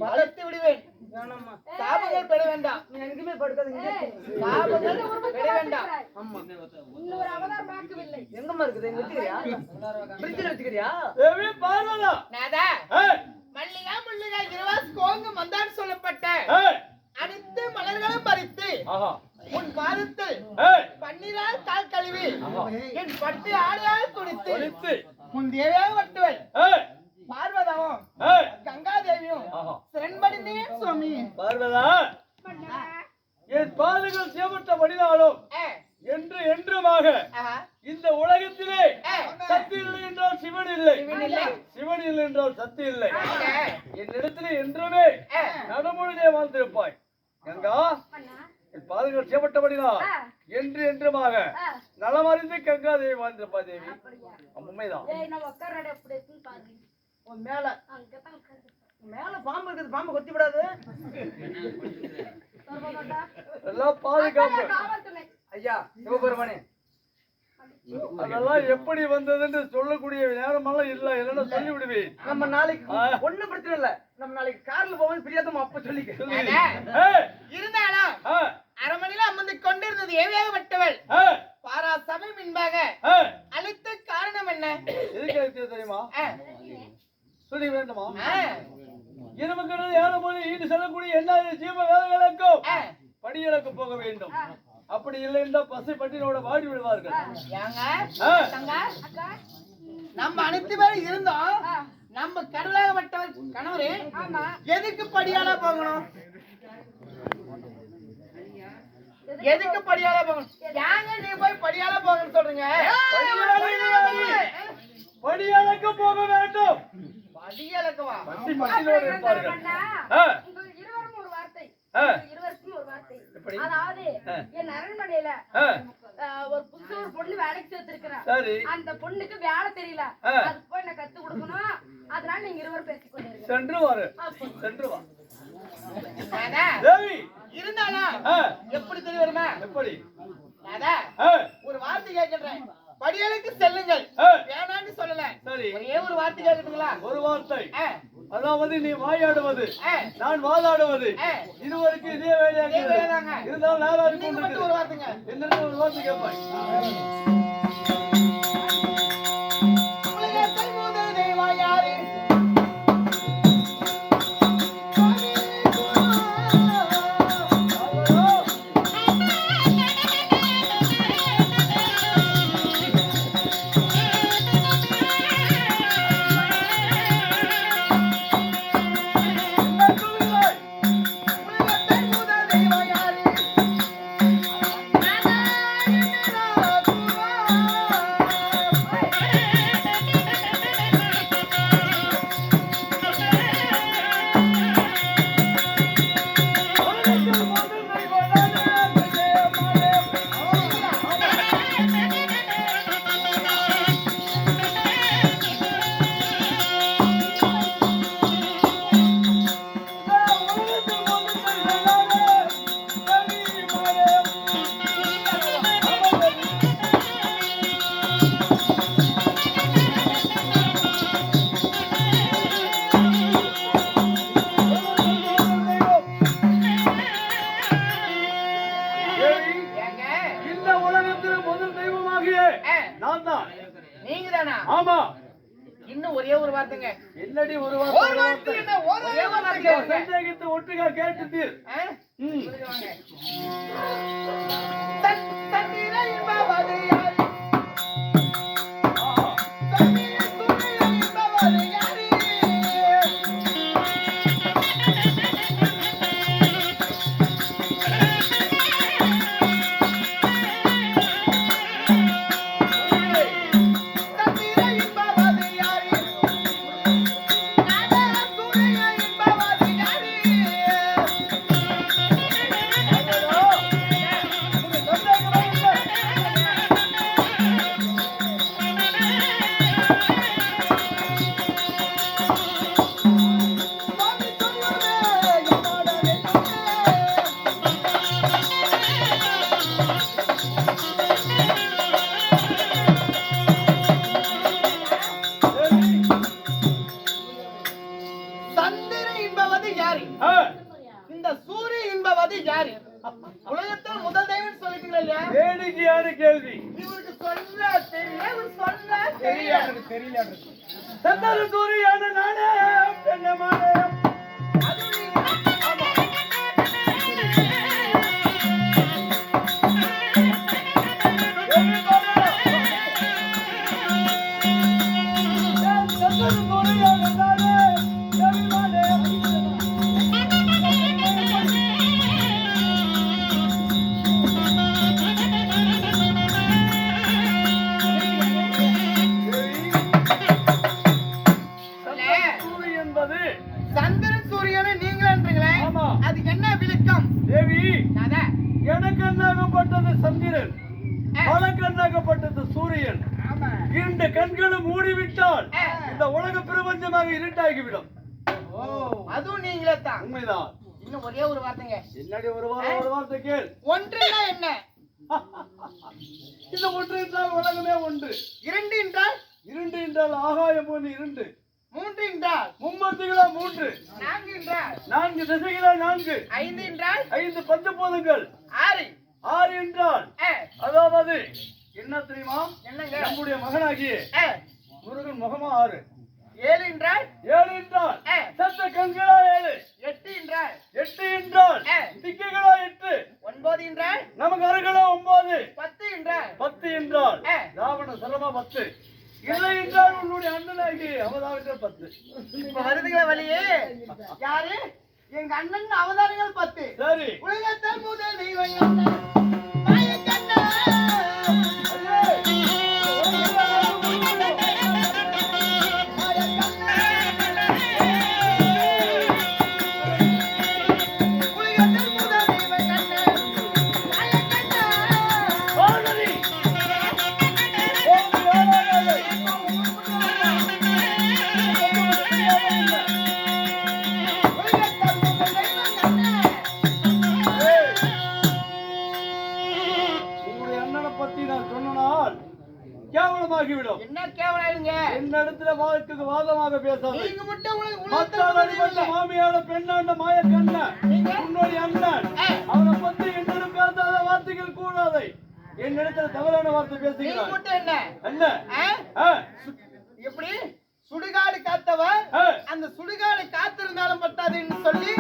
வளர்த்து விடுவேன். சாபங்கள் பெற வேண்டாம். நீ எங்கேயுமே படுக்காதீங்க. சாபங்கள் பெற வேண்டாம். ஆமா. இன்னொரு அவதாரம் பார்க்கவில்லை. எங்கம்மா இருக்குது? எங்க வச்சுக்கிறியா? பிரிட்ஜில் வச்சுக்கிறியா? தேவி பார்வதா. நாதா. மல்லிகா முல்லிகா இருவாஸ் கோங்கு மந்தார் சொல்லப்பட்ட அனைத்து மலர்களும் பறித்து உன் பாதத்தில் பன்னீரால் கால் கழுவி என் பட்டு ஆடையால் துணித்து உன் தேவியாக வட்டுவன் பார்வதாவும் கங்கா தேவியும் சிரண்படிந்தேன் சுவாமி. பார்வதா, என் பாதங்கள் செய்யப்பட்டபடினாலும் என்று என்றுமாக இந்த உலகத்திலே சக்தி இல்லை என்றால் சிவன் இல்லை, சிவன் இல்லை என்றால் சக்தி இல்லை. என்னிடத்திலே என்றுமே நடமுழுதே வாழ்ந்திருப்பாய். கங்கா, என் பாதங்கள் செய்யப்பட்டபடினால் என்று என்றுமாக நலமறிந்து கங்கா தேவி வாழ்ந்திருப்பாய். தேவி உண்மைதான். மேல மேல பாம்பு இருக்குது. பாம்பு கொத்தி விடாது. எல்லாம் பாதுகாப்பு. ஐயா சிவபெருமானே, அதெல்லாம் எப்படி வந்ததுன்னு சொல்லக்கூடிய நேரமெல்லாம் இல்ல, இல்லைன்னா சொல்லி விடுவேன். நம்ம நாளைக்கு ஒண்ணும் பிரச்சனை இல்ல. நம்ம நாளைக்கு கார்ல போவோம். பிரியாதமா அப்ப சொல்லிக்க. இருந்தாலும் அரை மணில அமர்ந்து கொண்டிருந்தது ஏவியாக விட்டவள் பாரா சபை முன்பாக அழைத்த காரணம் என்ன? எதுக்கு தெரியுமா? சொல்லி வேண்டுமா? இருமக்கிறது ஏழு ஈடு செல்லக்கூடிய எல்லா ஜீவ வேதங்களுக்கும் படியலுக்கு போக வேண்டும். அப்படி இல்லை என்றால் பசை பட்டினோட வாடி விடுவார்கள். நம்ம அனைத்து பேரும் இருந்தோம். நம்ம கடவுளாகப்பட்டவர் கணவரே எதுக்கு படியால போகணும்? எதுக்கு படியால போகணும்? ஏங்க நீ போய் படியால போகணும்னு சொல்றீங்க? படியாலுக்கு போக வேண்டும். படியாலுக்குவா? பட்டினோடு இருப்பார்கள். அதாவது என் அரண்மனையில ஒரு புதுசு ஒரு பொண்ணு வேலைக்கு சேர்த்திருக்கிறேன். அந்த பொண்ணுக்கு வேலை தெரியல. அது போய் நான் கத்து கொடுக்கணும். அதனால நீங்க இருவரும் பேசிக்கொண்டிருக்கீங்க. சென்று வாரு, சென்று வா. இருந்தாலும் எப்படி தெரியுமா? எப்படி? ஒரு வார்த்தை கேட்கிறேன். படியலுக்கு செல்லுங்கள். வேணான்னு சொல்லல. சரி, ஒரே ஒரு வார்த்தை கேட்குதுங்களா? ஒரு வார்த்தை. அதாவது நீ வாயாடுவது, நான் வாதாடுவது, இருவருக்கு இதே வேலையாக இருந்தாலும் நாராஜ் ஒரு வார்த்தைங்க. என்ன ஒரு வார்த்தை கேட்பாய்? ஆமா, இன்னும் ஒரே ஒரு வார்த்தைங்க. என்னடி ஒரு வார்த்தை? சந்தேகத்தை ஒட்டுக்கா கேட்டு சந்தன சூரியான நானே பெண்ணமானே சந்திரன் சூரியனை நீங்களே ஆமா. அதுக்கு என்ன விளக்கம் தேவி நாதா? எனக்கண்ணாகப்பட்டது சந்திரன் வழக்கண்ணாகப்பட்டது சூரியன் ஆமா. இரண்டு கண்களும் மூடிவிட்டால் இந்த உலக பிரபஞ்சமாக இருட்டாகிவிடும். அதுவும் நீங்களே தான். உண்மைதான். இன்னும் ஒரே ஒரு வார்த்தைங்க. என்னடி ஒரு வார்த்தை கேள். ஒன்றுனா என்ன? இந்த ஒன்று என்றால் உலகமே ஒன்று. இரண்டு என்றால்? இரண்டு என்றால் ஆகாயம் ஒன்று இரண்டு. மூன்று என்றால்? மும்மூர்த்திகளா மூன்று. நான்கு என்றால்? நான்கு திசைகளா நான்கு. ஐந்து என்றால்? ஐந்து பஞ்சபூதங்கள். ஆறு. ஆறு என்றால் அதாவது என்ன தெரியுமா? என்னங்க? நம்முடைய மகனாகிய முருகன் முகமா ஆறு. ஏழு என்றால்? ஏழு என்றால் சத்த கண்களா ஏழு. எட்டு என்றால்? எட்டு என்றால் திக்குகளா எட்டு. ஒன்பது என்றால்? நமக்கு அருகளா ஒன்பது. பத்து என்றால்? பத்து என்றால் ராவண சரமா 10. இல்லை என்றால் உன்னுடைய அண்ணனாகி அவதாரங்கள் 10. இப்ப வருதுங்களா வழியே? யாரு? எங்க அண்ணன் அவதாரங்கள் 10. சரி. உலகத்தில் முதல் தெய்வம் அண்ணன் மாயக்கண்ணா. கேவலமாகிவிடும். என்ன கேவலாங்க? என்னிடத்துல வாக்குக்கு வாதமாக பேசாது. நீங்க மட்டும் மற்ற மாமியார பெண்ணாண்ட மாயக்கண்ண உன்னுடைய அண்ணன் அவனை பத்தி என்னிடம் பேசாத வார்த்தைகள் கூடாதை. என்னிடத்துல தவறான வார்த்தை பேசுகிறார். மட்டும் என்ன என்ன எப்படி சுடுகாடு காத்தவர் அந்த சுடுகாடு காத்திருந்தாலும் பத்தாதுன்னு சொல்லி